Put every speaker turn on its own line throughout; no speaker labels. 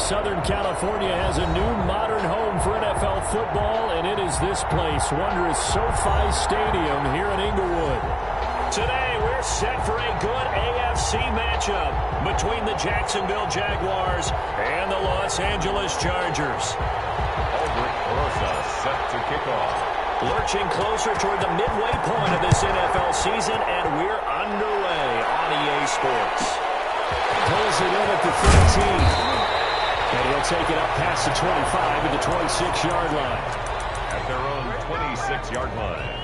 Southern California has a new modern home for NFL football, and it is this place, wondrous SoFi Stadium here in Inglewood. Today, we're set for a good AFC matchup between the Jacksonville Jaguars and the Los Angeles Chargers.
Set to kick off.
Lurching closer toward the midway point of this NFL season, and we're underway on EA Sports. Pulls it in at the 13. And he'll take it up past the 25 at the 26-yard line.
At their own 26-yard line.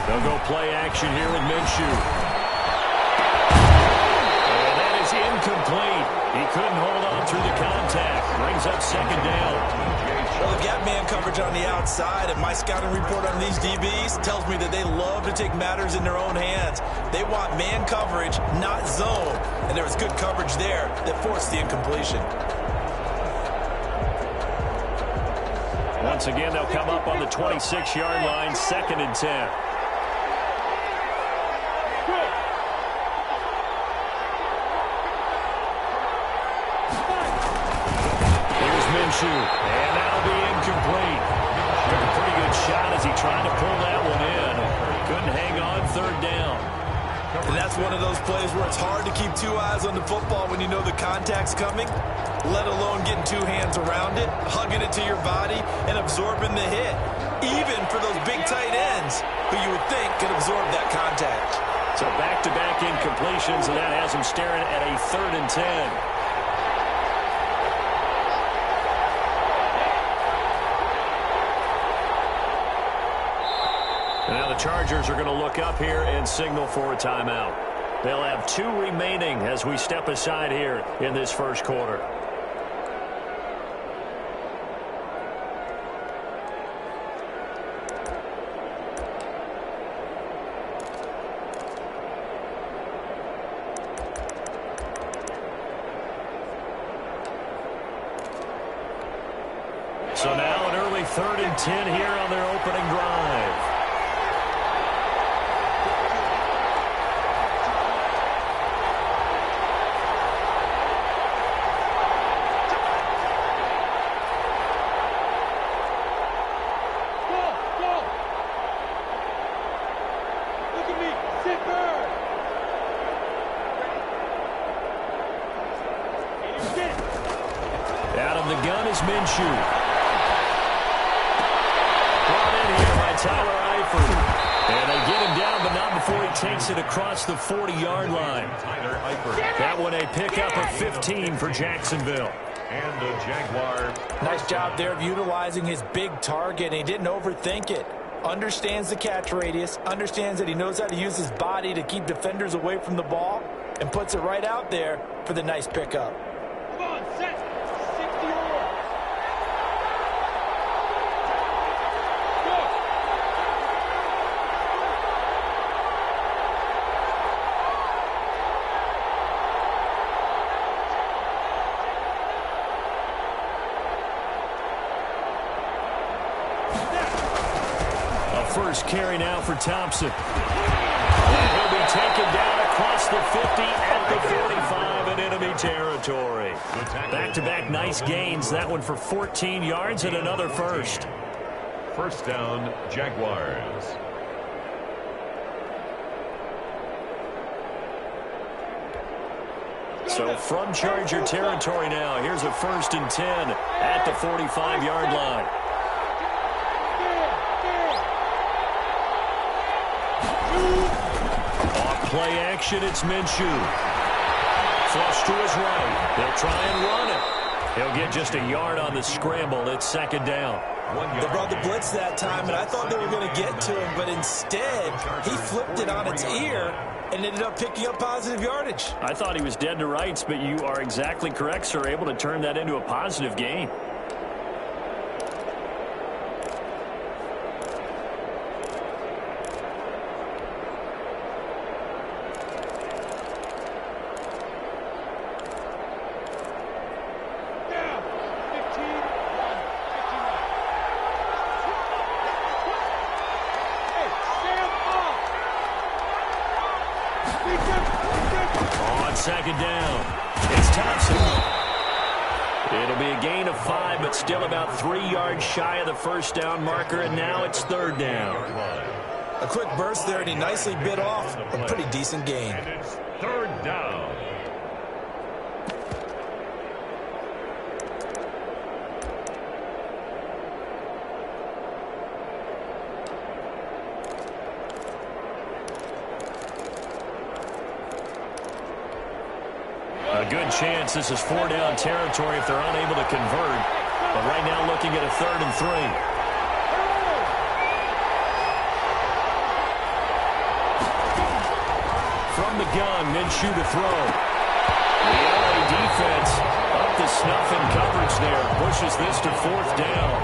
They'll go play action here with Minshew. And that is incomplete. He couldn't hold on through the contact. Brings up second down.
Well, they've got man coverage on the outside, and my scouting report on these DBs tells me that they love to take matters in their own hands. They want man coverage, not zone. And there was good coverage there that forced the incompletion.
Once again, they'll come up on the 26-yard line, 2nd and 10. And that'll be incomplete. Took a pretty good shot as he tried to pull that one in. Couldn't hang on 3rd down.
And that's one of those plays where it's hard to keep 2 eyes on the football when you know the contact's coming, let alone getting 2 hands around it, hugging it to your body, and absorbing the hit. Even for those big tight ends who you would think could absorb that contact.
So back-to-back incompletions, and that has him staring at a 3rd and 10. Now the Chargers are going to look up here and signal for a timeout. They'll have 2 remaining as we step aside here in this first quarter. So now an early 3rd and 10 here on their opening drive. Out of the gun is Minshew. Brought in here by Tyler Eifert. And they get him down, but not before he takes it across the 40-yard line. That one a pickup of 15 for Jacksonville.
And the Jaguar.
Nice job there of utilizing his big target. He didn't overthink it. Understands the catch radius, understands that he knows how to use his body to keep defenders away from the ball, and puts it right out there for the nice pickup.
Come on, set. 60
First carry now for Thompson. And he'll be taken down across the 50 at the 45 in enemy territory. Back-to-back nice gains. That one for 14 yards and another first.
First down, Jaguars.
So from Charger territory now, here's a 1st and 10 at the 45-yard line. Off play action, it's Minshew. Flush to his right. They'll try and run it. He'll get just a yard on the scramble. It's 2nd down.
They brought the blitz that time, and I thought they were going to get to him, but instead, he flipped it on its ear and ended up picking up positive yardage.
I thought he was dead to rights, but you are exactly correct, sir. Able to turn that into a positive gain. Second down. It's Thompson. It'll be a gain of 5, but still about 3 yards shy of the first down marker, and now it's third down.
A quick burst there, and he nicely bit off a pretty decent gain.
And it's third down.
A good chance this is 4-down territory if they're unable to convert. But right now looking at a 3rd and 3. From the gun, Minshew to throw. The LA defense up to snuff in coverage there. Pushes this to 4th down.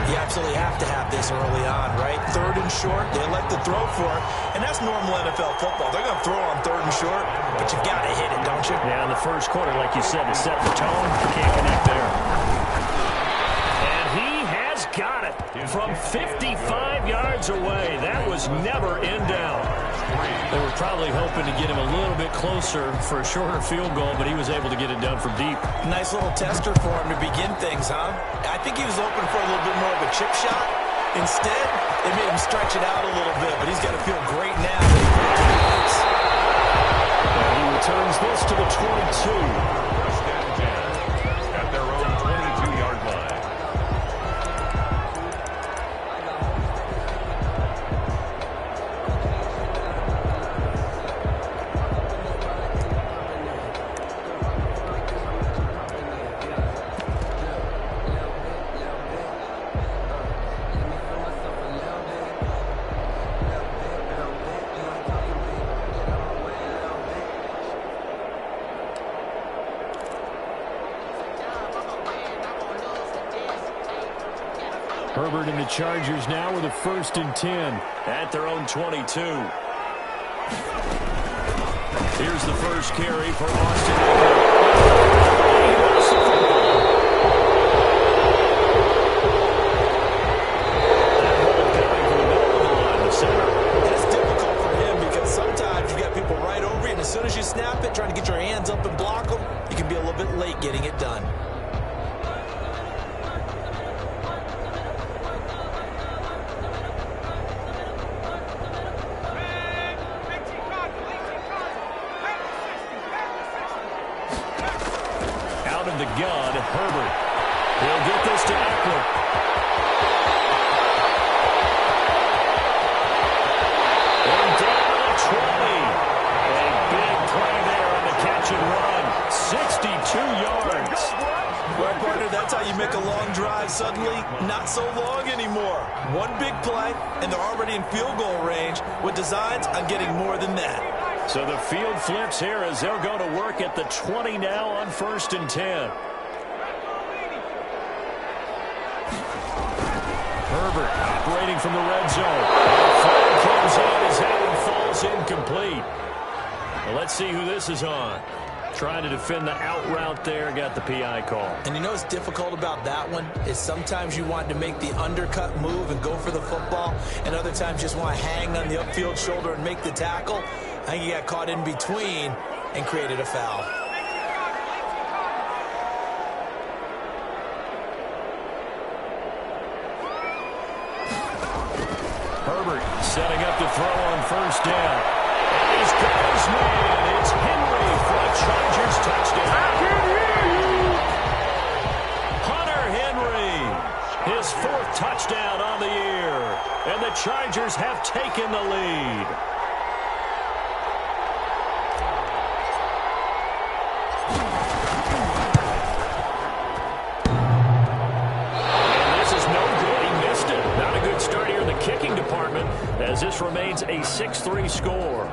You absolutely have to have this early on, right? 3rd and short, they elect to throw for it, and that's normal NFL football. They're going to throw on 3rd and short, but you got to hit it, don't you?
Yeah, in the first quarter, like you said, to set the tone, you can't connect there. And he has got it from 55 yards away. That was never in doubt. They were probably hoping to get him a little bit closer for a shorter field goal, but he was able to get it done from deep.
Nice little tester for him to begin things, huh? I think he was open for a little bit more of a chip shot. Instead, they made him stretch it out a little bit, but he's got to feel great now that he put it to the ice.
And he returns this to the 22.
First and 10 at their own 22-yard line.
Herbert and the Chargers now with a 1st and 10 at their own 22. Here's the first carry for Austin
It's difficult for him because sometimes you got people right over you, and as soon as you snap it, trying to get your hands up and block them, you can be a little bit late getting it done.
out of the gun, Herbert. He'll get this to Eckler. And down to 20. A big play there on the catch and run. 62 yards.
Well, partner, that's how you make a long drive suddenly not so long anymore. One big play, and they're already in field goal range with designs on getting more than that.
So the field flips here as they'll go to work at the 20 now on 1st and 10. Herbert operating from the red zone. Flag comes in as that one falls incomplete. Well, let's see who this is on. Trying to defend the out route there, got the PI call.
And you know what's difficult about that one is sometimes you want to make the undercut move and go for the football, and other times you just want to hang on the upfield shoulder and make the tackle. I think he got caught in between and created a foul.
Herbert setting up to throw on 1st down. And he's got his man. It's Henry for a Chargers touchdown. I can hear you. Hunter Henry, his 4th touchdown on the year. And the Chargers have taken the lead. Kicking department as this remains a 6-3 score.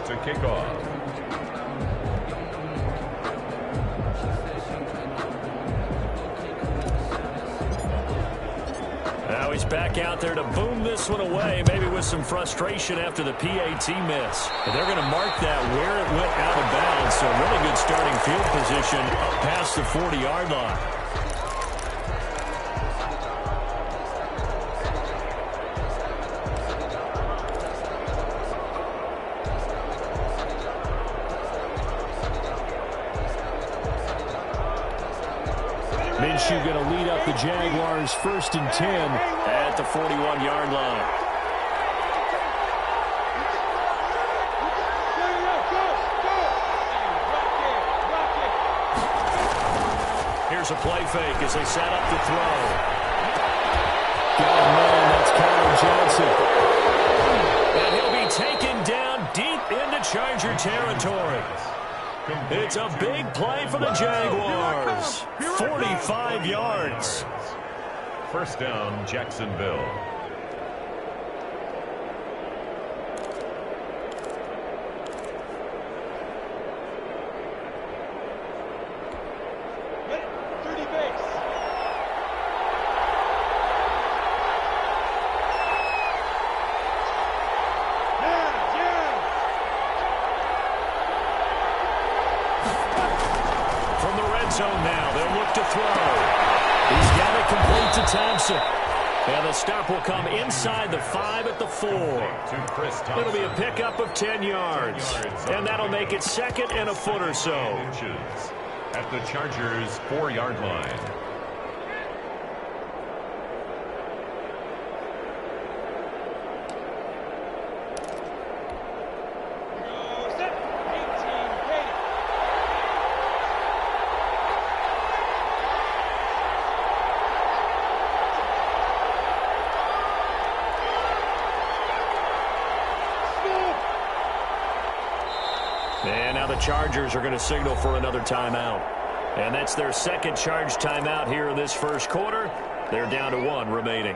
to kick off.
Now he's back out there to boom this one away, maybe with some frustration after the PAT miss. But they're going to mark that where it went out of bounds, so really good starting field position past the 40-yard line. Minshew going to lead up the Jaguars 1st and 10 at the 41-yard line. Here's a play fake as they set up to throw. Got a man, that's Kyle Johnson. And he'll be taken down deep into Charger territory. It's a big play for the Jaguars. 45 yards.
First down, Jacksonville.
Zone now. They'll look to throw. He's got it complete to Thompson. And the stop will come inside the 5 at the 4. It'll be a pickup of 10 yards. And that'll make it 2nd and a foot or so.
At the Chargers' 4-yard line.
And now the Chargers are going to signal for another timeout. And that's their second charge timeout here in this first quarter. They're down to 1 remaining.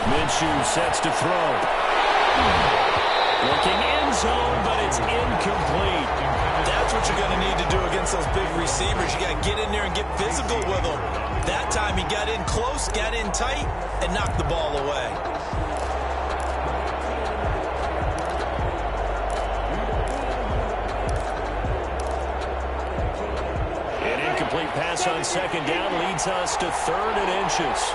Minshew sets to throw. Looking end zone, but it's incomplete.
That's what you're going to need to do against those big receivers. You got to get in there and get physical with them. That time he got in close, got in tight, and knocked the ball away.
An incomplete pass on 2nd down leads us to 3rd and inches.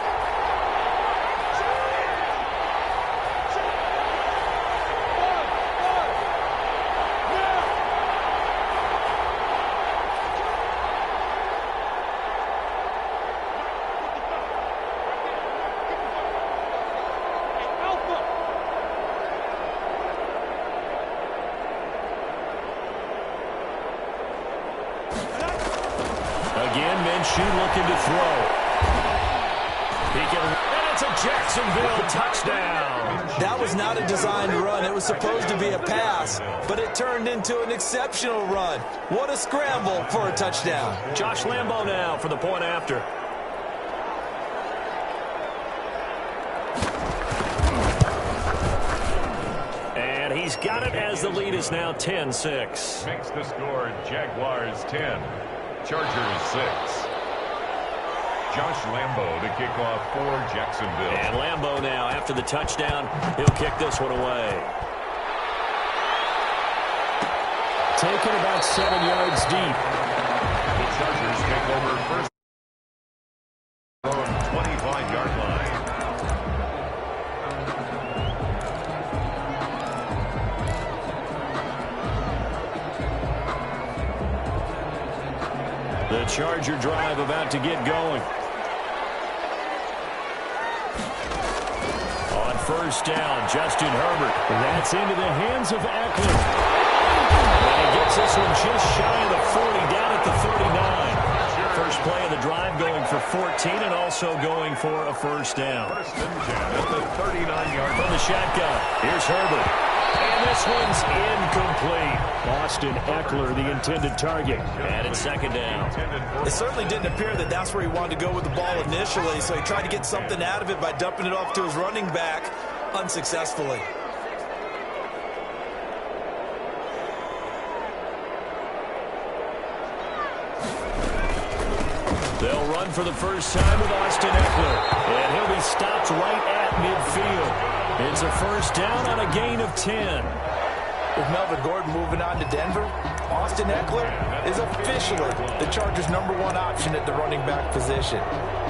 Again, Minshew looking to throw. And it's a Jacksonville touchdown.
That was not a designed run. It was supposed to be a pass, but it turned into an exceptional run. What a scramble for a touchdown.
Josh Lambo now for the point after. And he's got it as the lead is now 10-6.
Makes the score Jaguars 10. Chargers 6. Josh Lambo to kick off for Jacksonville.
And Lambo now, after the touchdown, he'll kick this one away. Taken about 7 yards deep.
The Chargers take over first from 25-yard line.
The Charger drive about to get going. On 1st down, Justin Herbert. That's into the hands of Eckler. And he gets this one just shy of the 40, down at the 39. First play of the drive going for 14 and also going for a first down.
First and 10 at the 39-yard
From the shotgun, here's Herbert. And this one's incomplete. Austin Eckler, the intended target. And it's second down.
It certainly didn't appear that that's where he wanted to go with the ball initially, so he tried to get something out of it by dumping it off to his running back unsuccessfully.
They'll run for the first time with Austin Eckler. And he'll be stopped right at midfield. It's a first down on a gain of 10.
With Melvin Gordon moving on to Denver, Austin Eckler is officially the Chargers' #1 option at the running back position.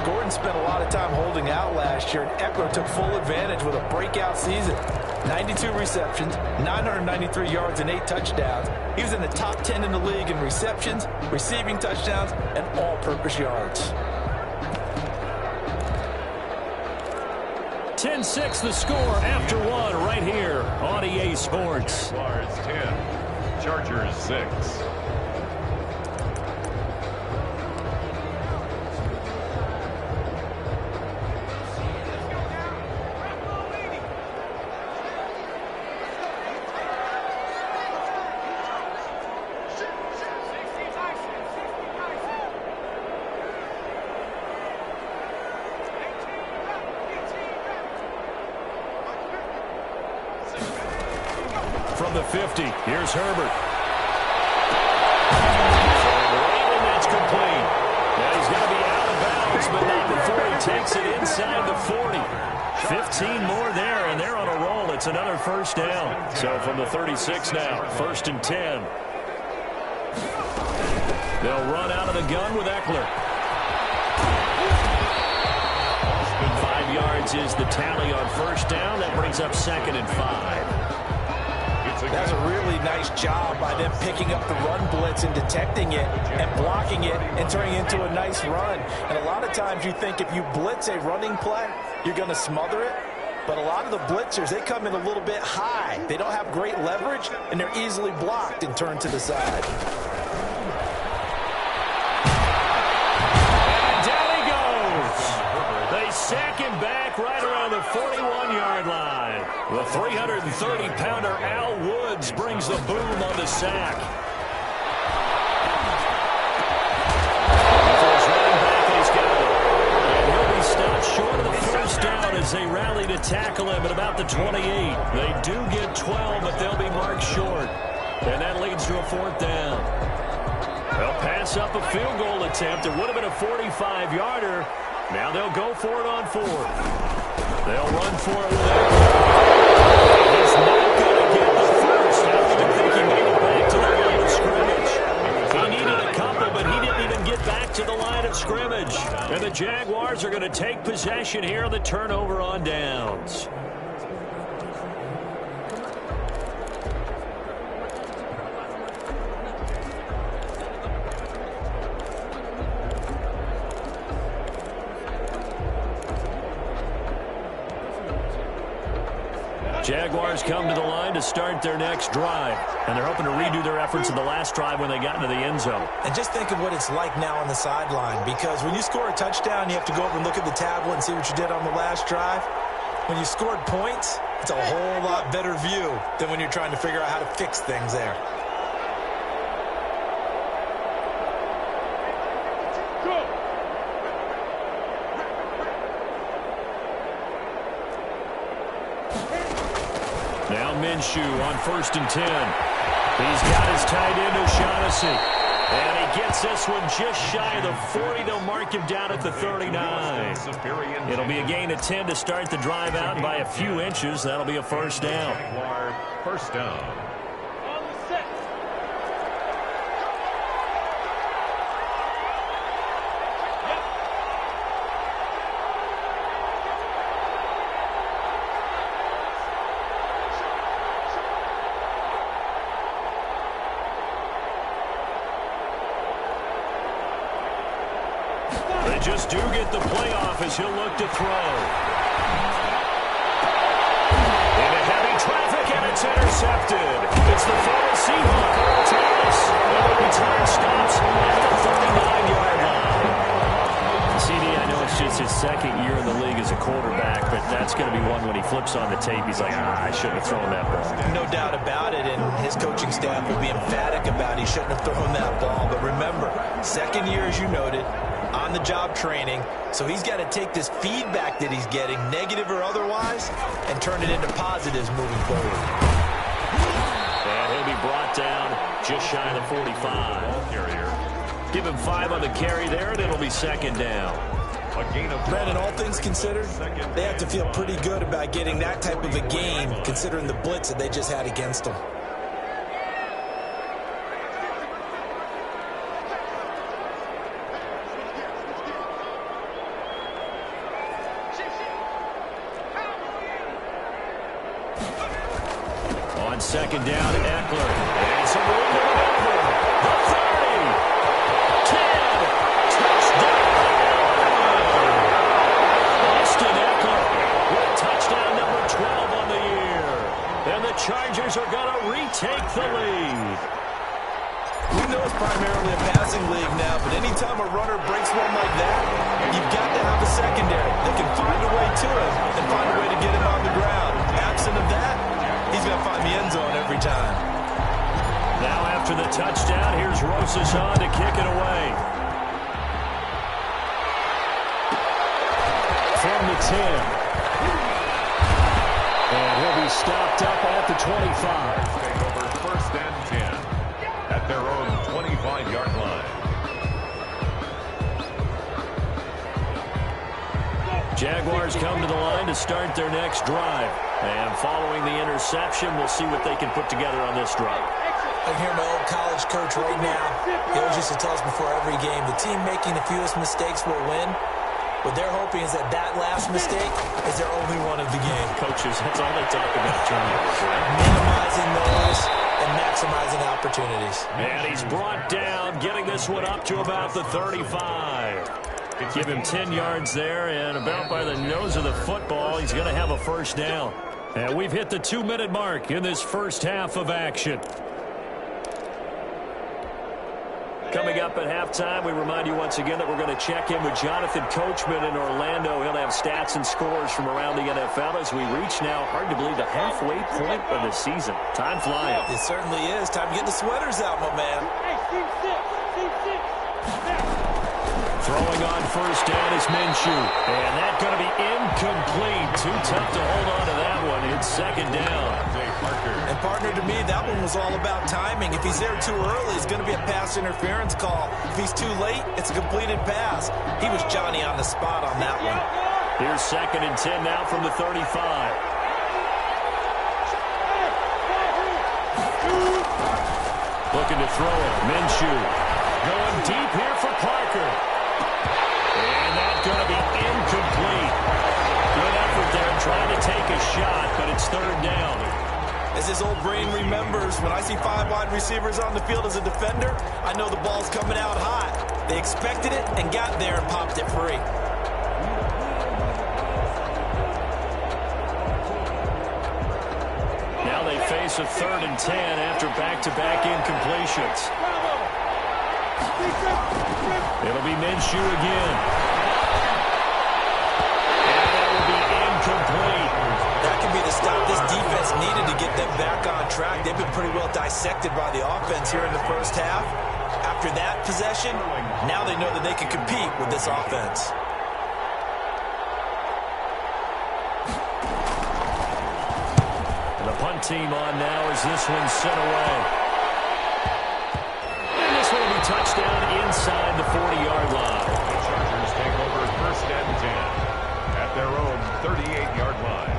Gordon spent a lot of time holding out last year, and Eckler took full advantage with a breakout season. 92 receptions, 993 yards, and 8 touchdowns. He was in the top 10 in the league in receptions, receiving touchdowns, and all-purpose yards.
10-6 the score after one right here on EA Sports.
Jaguars 10, Chargers 6.
From the 50, here's Herbert. And that's complete. Now he's going to be out of bounds, but not before he takes it inside the 40. 15 more there, and they're on a roll. It's another first down. So from the 36 now, first and 10. They'll run out of the gun with Eckler. 5 yards is the tally on first down. That brings up second and 5.
That's a really nice job by them picking up the run blitz and detecting it and blocking it and turning it into a nice run. And a lot of times you think if you blitz a running play, you're going to smother it. But a lot of the blitzers, they come in a little bit high. They don't have great leverage, and they're easily blocked and turned to the side.
And down he goes. They sack him back right around the 41-yard line. The 330-pounder Al Woods brings the boom on the sack. He throws running back, and he's got it. And he'll be stopped short of the first down as they rally to tackle him at about the 28. They do get 12, but they'll be marked short. And that leads to a fourth down. They'll pass up a field goal attempt. It would have been a 45-yarder. Now they'll go for it on fourth. They'll run for it with Eckler. He's not going to get the first. I don't even think he made it back to the line of scrimmage. He needed a couple, but he didn't even get back to the line of scrimmage. And the Jaguars are going to take possession here on the turnover on downs. Jaguars come to the line to start their next drive. And they're hoping to redo their efforts in the last drive when they got into the end zone.
And just think of what it's like now on the sideline. Because when you score a touchdown, you have to go over and look at the tablet and see what you did on the last drive. When you scored points, it's a whole lot better view than when you're trying to figure out how to fix things there.
Now Minshew on first and 10. He's got his tight end O'Shaughnessy. And he gets this one just shy of the 40. They'll mark him down at the 39. It'll be a gain of 10 to start the drive out by a few inches. That'll be a first down.
First down.
They just do get the playoff as he'll look to throw. Into heavy traffic, and it's intercepted. It's the former Seahawk. time stops at the 39-yard line. CD, I know it's just his second year in the league as a quarterback, but that's going to be one when he flips on the tape. He's like, I shouldn't have thrown that ball.
No doubt about it, and his coaching staff will be emphatic about he shouldn't have thrown that ball. But remember, second year, as you noted, on-the-job training, so he's got to take this feedback that he's getting, negative or otherwise, and turn it into positives moving forward.
And he'll be brought down just shy of the 45. Carrier. Give him 5 on the carry there, and it'll be second down.
Brandon, all things considered, they have to feel pretty good about getting that type of a game, considering the blitz that they just had against them.
On second down, Eckler. And some room to maneuver. The 30. 10. Touchdown. Austin Eckler with touchdown number 12 on the year. And the Chargers are going to retake the lead.
We know it's primarily a passing league now, but anytime a runner breaks one like that, you've got to have a secondary that can find a way to him and find a way to get him on the ground. Absent of that, he's going to find the end zone every time.
Now after the touchdown, here's Rosas on to kick it away. From the 10. And he'll be stopped up at the 25.
Take over first and 10 at their own 25-yard line.
Jaguars come to the line to start their next drive. And following the interception, we'll see what they can put together on this drive.
I hear my old college coach right now. He always used to tell us before every game, the team making the fewest mistakes will win. What they're hoping is that last mistake is their only one of the game.
Coaches, that's all they talk about, turnovers, right?
Minimizing those and maximizing opportunities.
And he's brought down, getting this one up to about the 35. Give him 10 yards there, and about by the nose of the football, he's going to have a first down. And we've hit the 2-minute mark in this first half of action. Coming up at halftime, we remind you once again that we're going to check in with Jonathan Coachman in Orlando. He'll have stats and scores from around the NFL as we reach now, hard to believe, the halfway point of the season. Time flying.
It certainly is. Time to get the sweaters out, my man.
Hey, team 6.
Throwing on first down is Minshew. And that's going to be incomplete. Too tough to hold on to that one. It's second down.
And partner, to me, that one was all about timing. If he's there too early, it's going to be a pass interference call. If he's too late, it's a completed pass. He was Johnny on the spot on that one.
Here's second and 10 now from the 35. Looking to throw it. Minshew going deep here for Parker. And that's going to be incomplete. Good effort there trying to take a shot, but it's third down.
As his old brain remembers, when I see 5 wide receivers on the field as a defender, I know the ball's coming out hot. They expected it and got there and popped it free.
Now they face a third and 10 after back-to-back incompletions. It'll be Minshew again. And that will be incomplete.
That could be the stop this defense needed to get them back on track. They've been pretty well dissected by the offense here in the first half. After that possession, now they know that they can compete with this offense.
And the punt team on now as this one's sent away. And this one will be touchdown inside the 40-yard line.
The Chargers take over first and 10 at their own 38-yard line.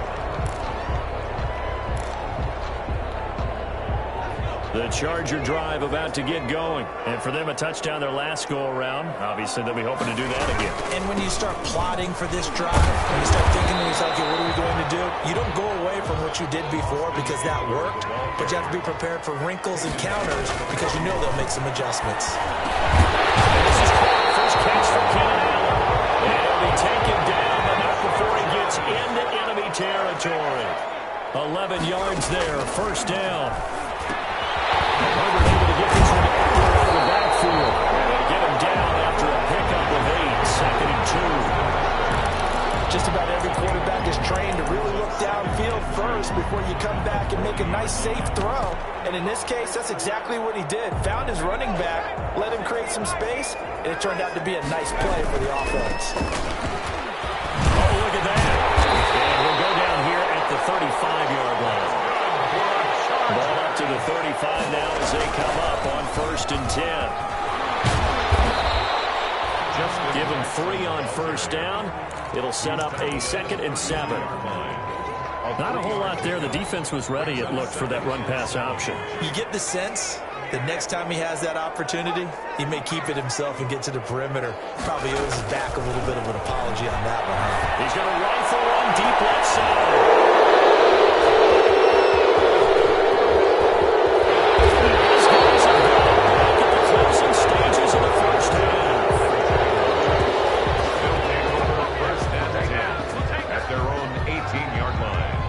The Charger drive about to get going. And for them, a touchdown their last go-around. Obviously, they'll be hoping to do that again.
And when you start plotting for this drive, when you start thinking to yourself, okay, what are we going to do? You don't go away from what you did before because that worked, but you have to be prepared for wrinkles and counters because you know they'll make some adjustments.
This is first catch for Keenan Allen. And he'll be taken down, but not before he gets into enemy territory. 11 yards there, first down. Herbert able to get this one out of the
Just about every quarterback is trained to really look downfield first before you come back and make a nice, safe throw. And in this case, that's exactly what he did. Found his running back, let him create some space, and it turned out to be a nice play for the offense.
Oh, look at that. And we'll go down here at the 35-yard line. Ball up to the 35 now as they come up on 1st and 10. Give him 3 on 1st down. It'll set up a 2nd and 7. Not a whole lot there. The defense was ready, it looked, for that run-pass option.
You get the sense that next time he has that opportunity, he may keep it himself and get to the perimeter. Probably owes his back a little bit of an apology on that one. Huh?
He's going to rifle one deep left side. These guys are going back at the closing stages of the first half.
They'll take over 1st and 10 at their own 18-yard line.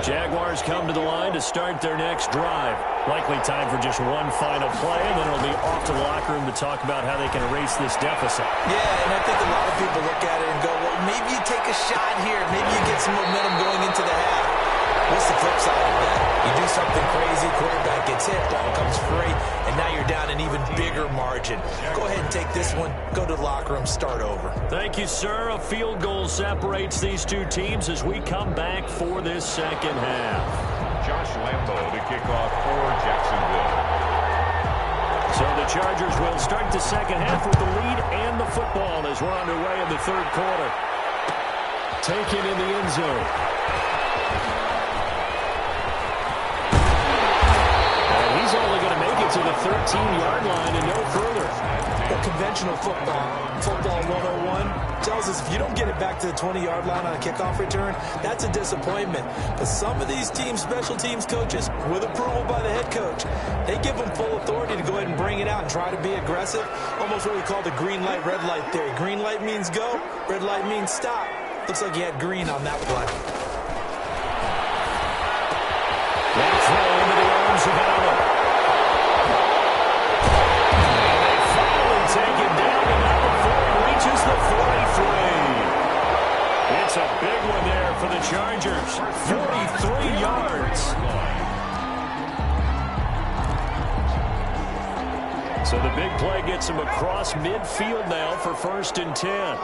Jaguars come to the line to start their next drive. Likely time for just one final play, and then it'll be off to the locker room to talk about how they can erase this deficit.
Yeah, and I think a lot of people look at it and go, well, maybe you take a shot here. Maybe you get some momentum going into the half. What's the flip side of that? You do something crazy, quarterback gets hit, ball comes free, and now you're down an even bigger margin. Go ahead and take this one, go to the locker room, start over.
Thank you, sir. A field goal separates these two teams as we come back for this second half.
Josh Lambo to kick off for Jacksonville.
So the Chargers will start the second half with the lead and the football as we're underway in the 3rd quarter. Taken in the end zone. And he's only going to make it to the 13-yard line and no further.
The conventional football 101, tells us if you don't get it back to the 20-yard line on a kickoff return, that's a disappointment. But some of these teams, special teams coaches, with approval by the head coach, they give them full authority to go ahead and bring it out and try to be aggressive. Almost what we call the green light, red light theory. Green light means go, red light means stop. Looks like he had green on that play.
That throw into the arms of Allen. And they finally take it down to now before he reaches the 43. It's a big one there for the Chargers. 43 yards. So the big play gets him across midfield now for 1st and 10.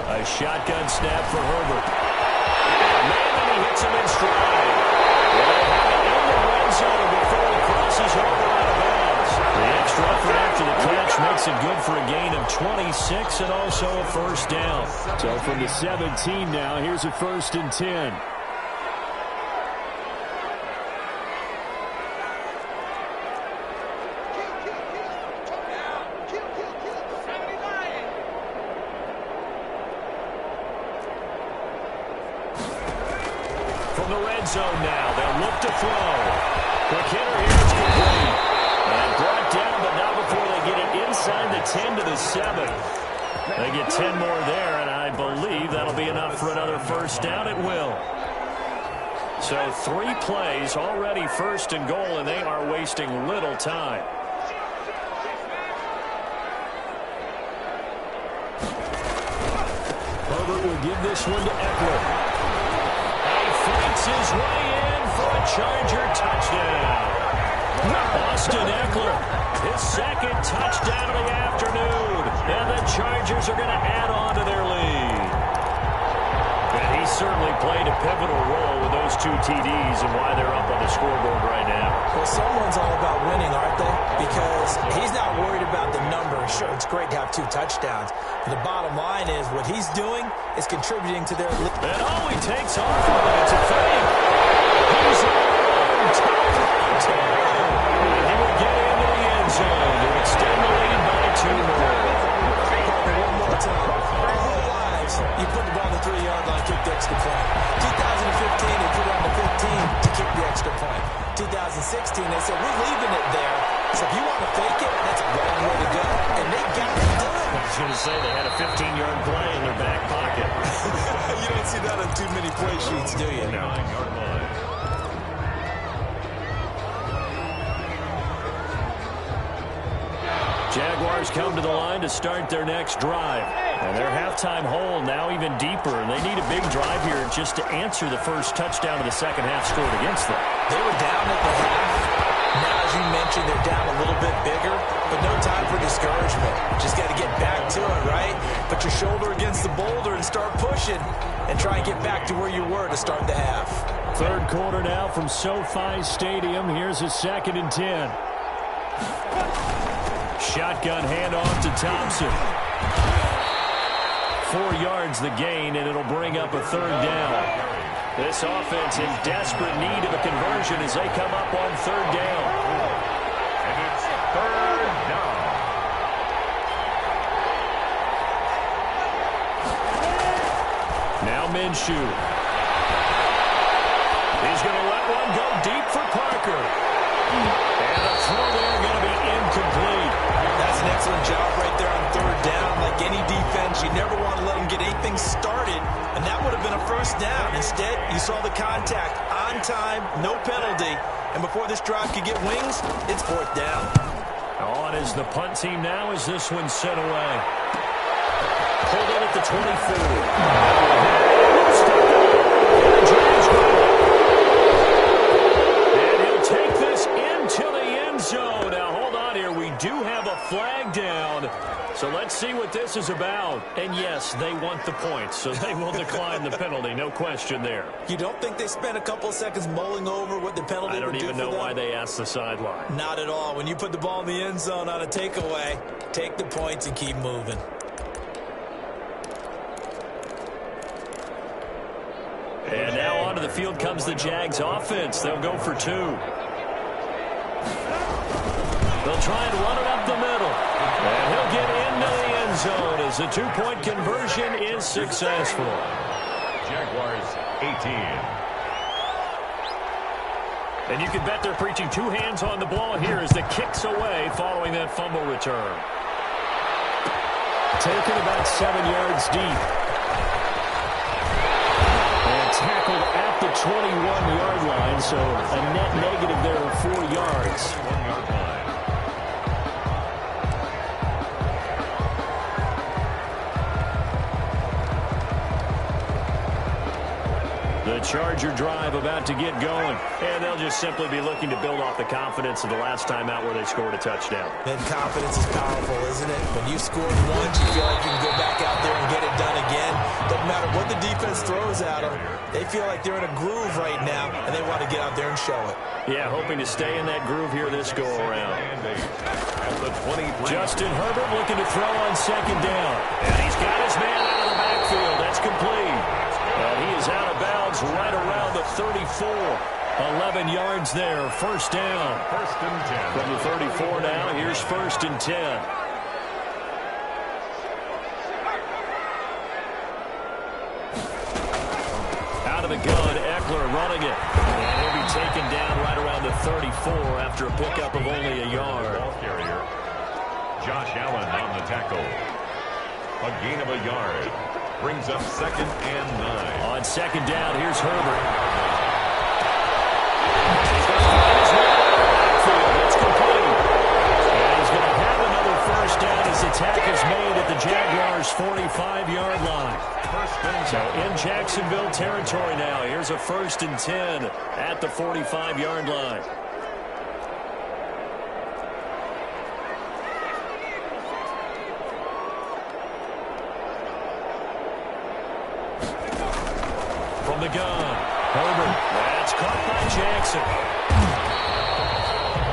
A shotgun snap for Herbert. And he hits him in stride. Well, they have it in the red zone before he crosses over out of bounds. The extra effort after the catch makes it good for a gain of 26 and also a 1st down. So from the 17 now, here's a 1st and 10. From the red zone now, they'll look to throw. Quick hitter here, it's complete. And brought down, but not before they get it inside the 10 to the 7. They get 10 more there, and I believe that'll be enough for another 1st down. It will. So 3 plays, already 1st and goal, and they are wasting little time. Herbert will give this one to Eckler. Fights his way in for a Charger touchdown. Austin Eckler, his 2nd touchdown of the afternoon. And the Chargers are going to add on to their lead. And he certainly played a pivotal role with those 2 TDs and why they're up on the scoreboard right now.
Well, someone's all about winning, aren't they? Because he's not worried about the number. Sure, it's great to have 2 touchdowns. But the bottom line is what he's doing is contributing to their lead.
And all he takes off with it, it's a fake. He's on top of the 10. And he will get into the end zone to extend the lead by 2 more.
One more time. Our whole lives, you put the ball on the 3-yard line, kick the extra point. 2000 too many play sheets, do you? No.
Jaguars come to the line to start their next drive. And their halftime hole now even deeper. And they need a big drive here just to answer the first touchdown of the second half scored against them.
They were down at the half. Now, as you mentioned, they're down a little bit bigger, but no time for discouragement. Just got to get back to it, right? Put your shoulder against the boulder and start pushing and try and get back to where you were to start the half.
Third quarter now from SoFi Stadium. Here's a 2nd and 10. Shotgun handoff to Thompson. 4 yards the gain, and it'll bring up a 3rd down. This offense in desperate need of a conversion as they come up on 3rd down.
And it's 3rd down.
Now Minshew. He's going to let one go deep for Parker. And the throw there going to be incomplete.
That's an excellent job right there on 3rd down. Like any defense, you never want to let them get anything started, and that would have been a 1st down. Instead, you saw the contact on time, no penalty, and before this drive could get wings, it's 4th down.
On is the punt team now as this one's sent away. Pulled in at the 24. And he'll take this into the end zone. Now, hold on here. We do have a flag down. So let's see what this is about. And yes, they want the points, so they will decline the penalty. No question there.
You don't think they spent a couple of seconds mulling over what the penalty would do for them?
I don't even know why they asked the sideline.
Not at all. When you put the ball in the end zone on a takeaway, take the points and keep moving.
And now onto the field comes the Jags offense. They'll go for 2. They'll try and run it up the middle. And he'll get into the end zone as the 2-point conversion is successful.
Jaguars 18.
And you can bet they're preaching 2 hands on the ball here as the kick's away following that fumble return. Taken about 7 yards deep. And tackled at the 21-yard line, so a net negative there of 4 yards.
1-yard line.
The Charger drive about to get going, and they'll just simply be looking to build off the confidence of the last time out where they scored a touchdown.
And confidence is powerful, isn't it? When you scored once, you feel like you can go back out there and get it done again. Doesn't matter what the defense throws at them. They feel like they're in a groove right now, and they want to get out there and show it.
Yeah, hoping to stay in that groove here this go-around.
At the 20.
Justin Herbert looking to throw on 2nd down. And he's got his man out of the backfield. That's complete. And he is out of bounds right around the 34. 11 yards there. 1st down.
1st and 10.
From the 34 now, here's 1st and 10. Out of the gun, Eckler running it. And he'll be taken down right around the 34 after a pickup of only a yard.
Ball carrier. Josh Allen on the tackle. A gain of a yard. Brings up 2nd and 9.
On 2nd down, here's Herbert. He's going to find his way out of the backfield. It's complete. And he's going to have another 1st down as the tackle is made at the Jaguars' 45-yard line. So in Jacksonville territory now. Here's a 1st and 10 at the 45-yard line. From the gun, Herbert. That's caught by Jackson.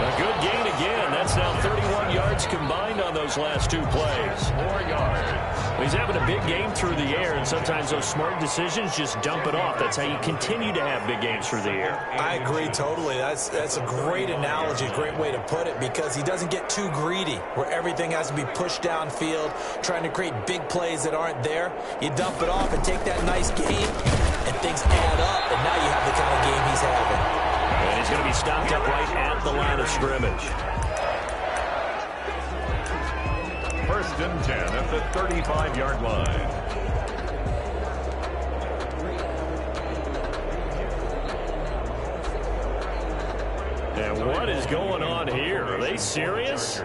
A good gain again. That's now 31 yards combined on those last 2 plays.
4 yards.
He's having a big game through the air, and sometimes those smart decisions just dump it off. That's how you continue to have big games through the air.
I agree totally. That's a great analogy, great way to put it, because he doesn't get too greedy where everything has to be pushed downfield, trying to create big plays that aren't there. You dump it off and take that nice game, and things add up, and now you have the kind of game he's having.
And he's going to be stopped up right at the line of scrimmage.
1st and 10 at the 35-yard line.
And what is going on here? Are they serious?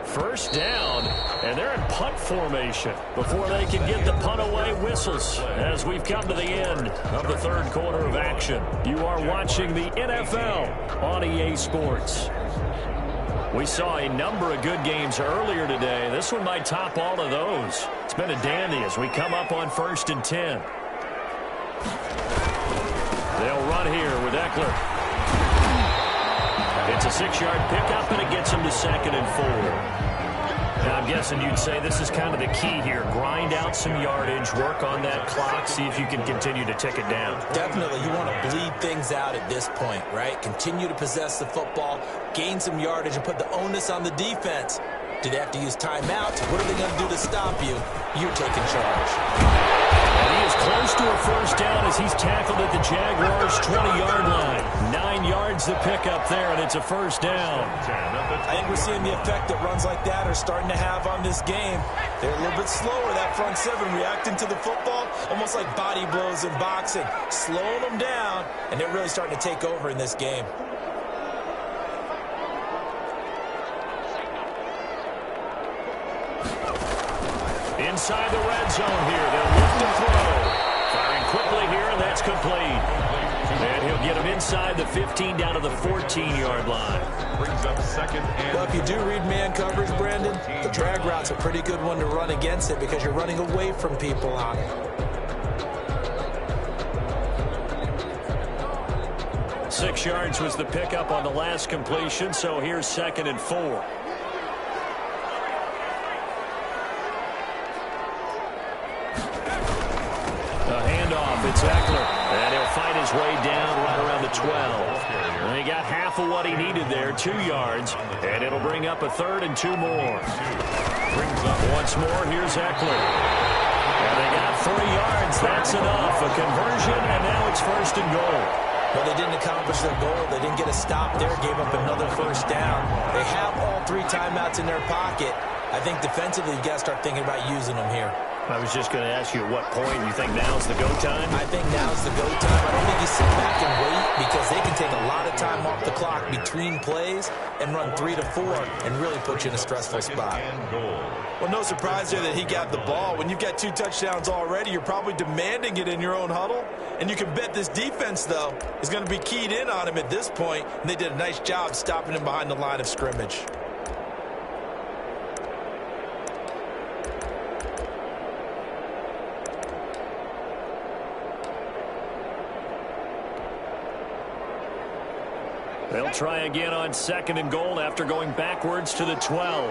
First down, and they're in punt formation before they can get the punt away whistles as we've come to the end of the third quarter of action. You are watching the NFL on EA Sports. We saw a number of good games earlier today. This one might top all of those. It's been a dandy as we come up on 1st and 10. They'll run here with Eckler. It's a 6-yard pickup, and it gets him to 2nd and 4. Now, I'm guessing you'd say this is kind of the key here. Grind out some yardage, work on that clock, see if you can continue to tick it down.
Definitely. You want to bleed things out at this point, right? Continue to possess the football, gain some yardage, and put the onus on the defense. Do they have to use timeouts? What are they going to do to stop you? You're taking charge.
And he is close to a first down as he's tackled at the Jaguars' 20-yard line. 9 yards to pick up there, and it's a first down.
I think we're seeing the effect that runs like that are starting to have on this game. They're a little bit slower, that front seven, reacting to the football, almost like body blows in boxing, slowing them down, and they're really starting to take over in this game.
Inside the red zone here. They'll look to throw. Firing quickly here, and that's complete. And he'll get him inside the 15 down to the 14-yard line.
Brings up 2nd and...
Well, if you do read man coverage, Brandon, the drag route's a pretty good one to run against it because you're running away from people on it.
6 yards was the pickup on the last completion, so here's 2nd and 4. It's Eckler, and he'll find his way down right around the 12. And he got half of what he needed there, 2 yards, and it'll bring up a 3rd and 2 more. Once more, here's Eckler. And they got 3 yards. That's enough. A conversion, and now it's 1st and goal.
Well, they didn't accomplish their goal. They didn't get a stop there, gave up another first down. They have all 3 timeouts in their pocket. I think defensively, you've got to start thinking about using them here.
I was just going to ask you at what point you think now's the go time?
I think now's the go time. I don't think you sit back and wait because they can take a lot of time off the clock between plays and run 3 to 4 and really put you in a stressful spot. Well, no surprise there that he got the ball. When you've got 2 touchdowns already, you're probably demanding it in your own huddle. And you can bet this defense, though, is going to be keyed in on him at this point. And they did a nice job stopping him behind the line of scrimmage.
They'll try again on 2nd and goal after going backwards to the 12.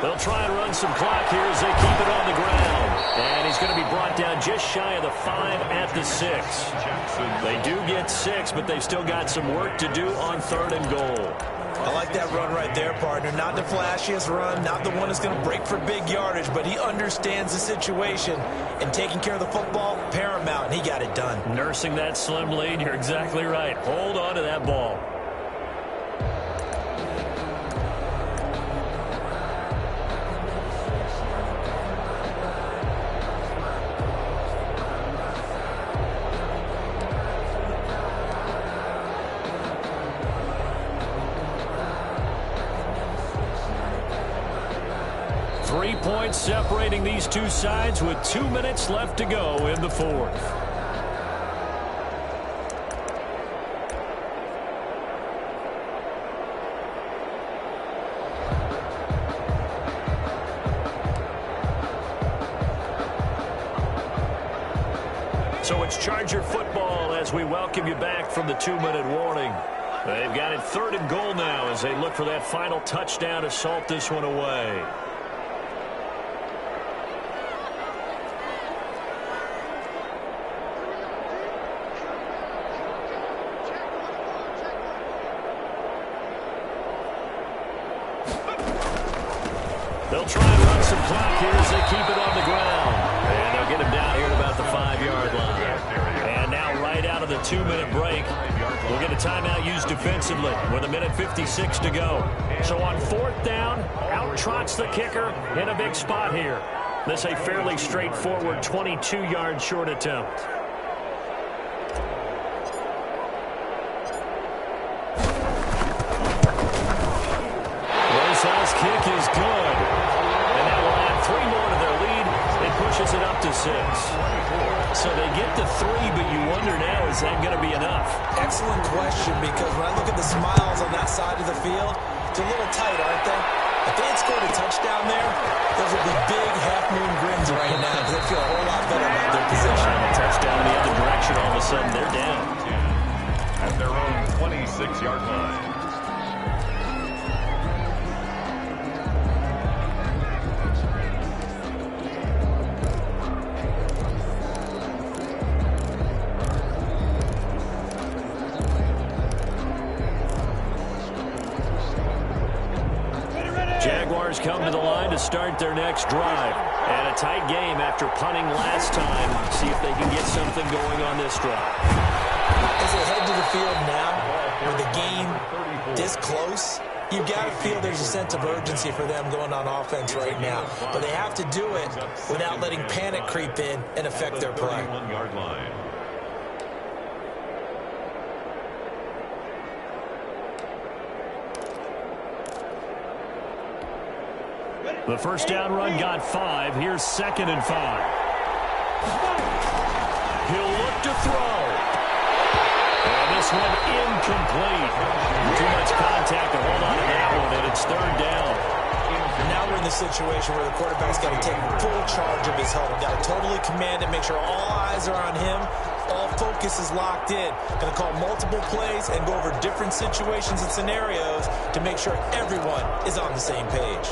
They'll try and run some clock here as they keep it on the ground. And he's going to be brought down just shy of the 5 at the 6. They do get 6, but they've still got some work to do on 3rd and goal.
I like that run right there, partner. Not the flashiest run, not the one that's going to break for big yardage, but he understands the situation, and taking care of the football, paramount, and he got it done.
Nursing that slim lead, you're exactly right. Hold on to that ball. Points separating these two sides with 2 minutes left to go in the 4th. So it's Charger football as we welcome you back from the 2-minute warning. They've got it 3rd and goal now as they look for that final touchdown to salt this one away. They'll try and run some clock here as they keep it on the ground. And they'll get him down here at about the 5-yard line. And now right out of the 2-minute break, we'll get a timeout used defensively with 1:56 to go. So on 4th down, out trots the kicker in a big spot here. This a fairly straightforward 22-yard short attempt. Rosal's kick is good. And that will add 3 more to their lead. It pushes it up to 6. So they get to 3, but you wonder now, is that going to be enough?
Excellent question, because when I look at the smiles on that side of the field, it's a little tight, aren't they? If they had scored a touchdown there, those would be big half-moon grins right now because they feel a whole lot better about their position.
And a touchdown in the other direction, all of a sudden they're down.
At their own 26-yard line.
Jaguars come to the line to start their next drive. And a tight game after punting last time. See if they can get something going on this drive.
As they head to the field now, with the game this close, you've got to feel there's a sense of urgency for them going on offense right now. But they have to do it without letting panic creep in and affect their play.
31-yard line.
The first down run got 5. Here's 2nd and 5. He'll look to throw. And this one incomplete. Too much contact to hold on to that one, and it's 3rd down.
Now we're in the situation where the quarterback's got to take full charge of his home. Got to totally command it, make sure all eyes are on him. All focus is locked in. Going to call multiple plays and go over different situations and scenarios to make sure everyone is on the same page.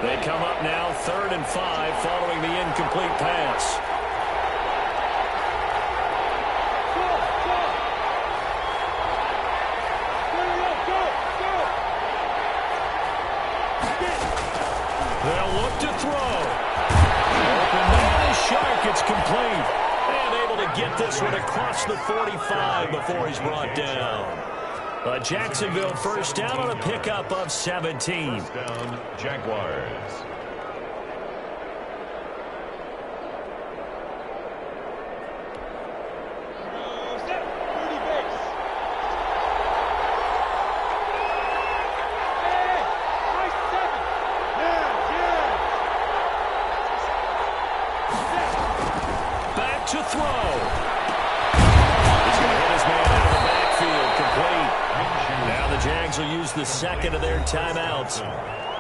They come up now, 3rd and 5, following the incomplete pass. They'll look to throw. Open man is Shark. It's complete. And able to get this one across the 45 before he's brought down. A Jacksonville first down on a pickup of 17.
First down, Jaguars.
Back to throw. He's going to hit his man out of the backfield. Complete. Now the Jags will use the 2nd of their timeouts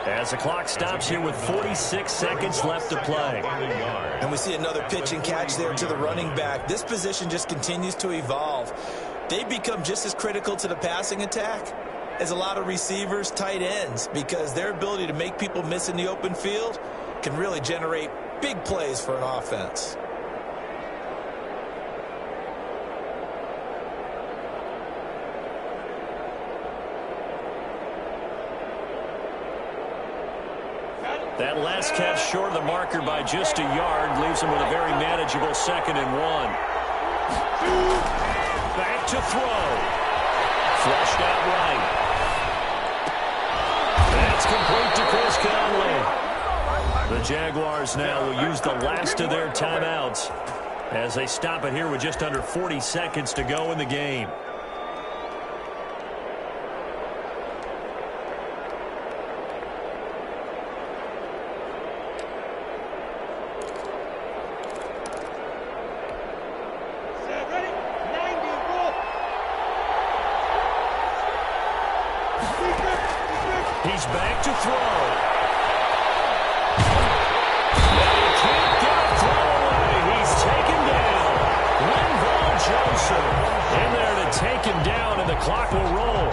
as the clock stops here with 46 seconds left to play.
And we see another pitch and catch there to the running back. This position just continues to evolve. They become just as critical to the passing attack as a lot of receivers, tight ends, because their ability to make people miss in the open field can really generate big plays for an offense.
That last catch short of the marker by just a yard leaves him with a very manageable 2nd and 1. Back to throw. Flushed out right. That's complete to Chris Conley. The Jaguars now will use the last of their timeouts as they stop it here with just under 40 seconds to go in the game. He's back to throw. He can't get a throw away. He's taken down. Linval Joseph in there to take him down, and the clock will roll.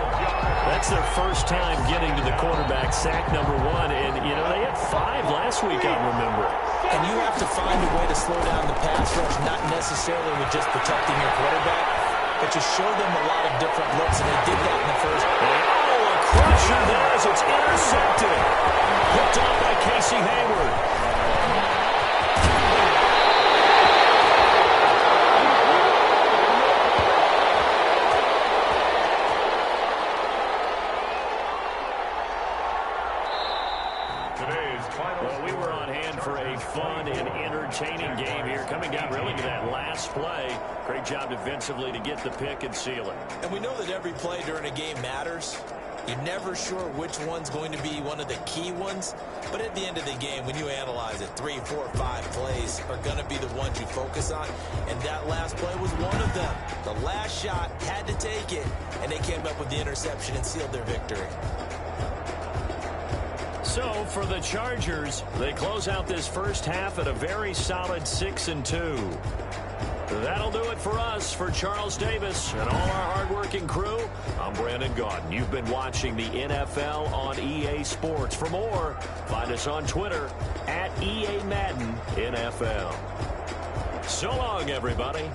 That's their first time getting to the quarterback, sack number 1. And, you know, they had 5 last week, I remember.
And you have to find a way to slow down the pass rush, not necessarily with just protecting your quarterback, but to show them a lot of different looks, and they did that in the first.
Crusher there as it's intercepted. Picked off by Casey Hayward.
final.
Well, we were on hand for a fun and entertaining game here. Coming down really to that last play. Great job defensively to get the pick and seal it.
And we know that every play during a game matters. You're never sure which one's going to be one of the key ones. But at the end of the game, when you analyze it, 3, 4, 5 plays are going to be the ones you focus on. And that last play was one of them. The last shot had to take it, and they came up with the interception and sealed their victory.
So for the Chargers, they close out this first half at a very solid 6-2. That'll do it for us. For Charles Davis and all our hardworking crew, I'm Brandon Gaudin. You've been watching the NFL on EA Sports. For more, find us on Twitter @EA Madden NFL. So long, everybody.